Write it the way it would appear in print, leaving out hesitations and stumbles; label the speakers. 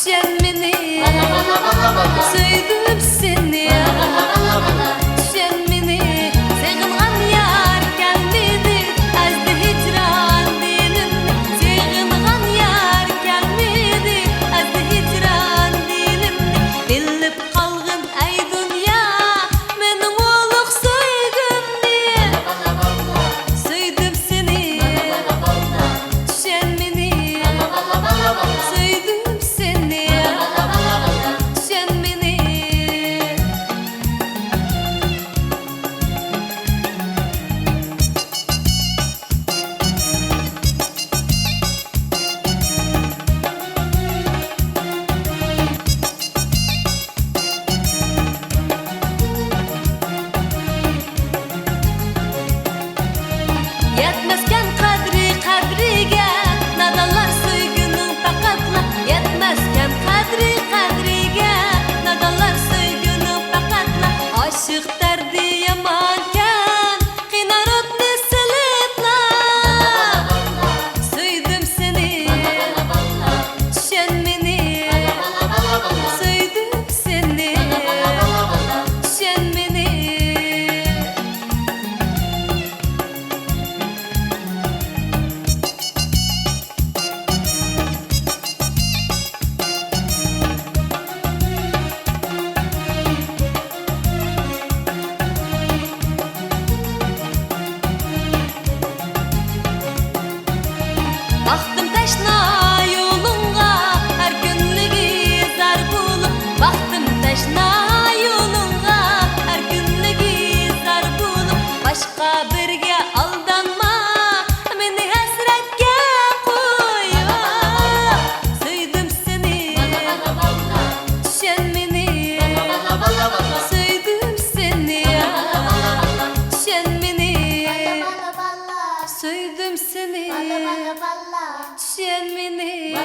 Speaker 1: Düşen beni Söydüm seni Düşen beni Sığıngan yar gelmedi Azdı hicran dilimde Sığıngan yar gelmedi Azdı hicran dilimde Bilip kalgın ey dünya Menin oluq söydüm Söydüm seni Düşen beni Söydüm seni Düşen beni Yetmezken kadriga Nadallar söygünün pakatla Yetmezken kadriga Nadallar söygünün pakatla Aşık derdi yamanken Kınar ötni silipla Söydüm seni Düşen beni Söydüm seni Düşen beni Baktım teşna yolunga her günlüğü zar bulup Baktım teşna yolunga her günlüğü zar bulup Başka birge aldanma beni hasretke koyup Söydüm seni Düşen beni Söydüm seni Düşen beni Söydüm seni Düşen beni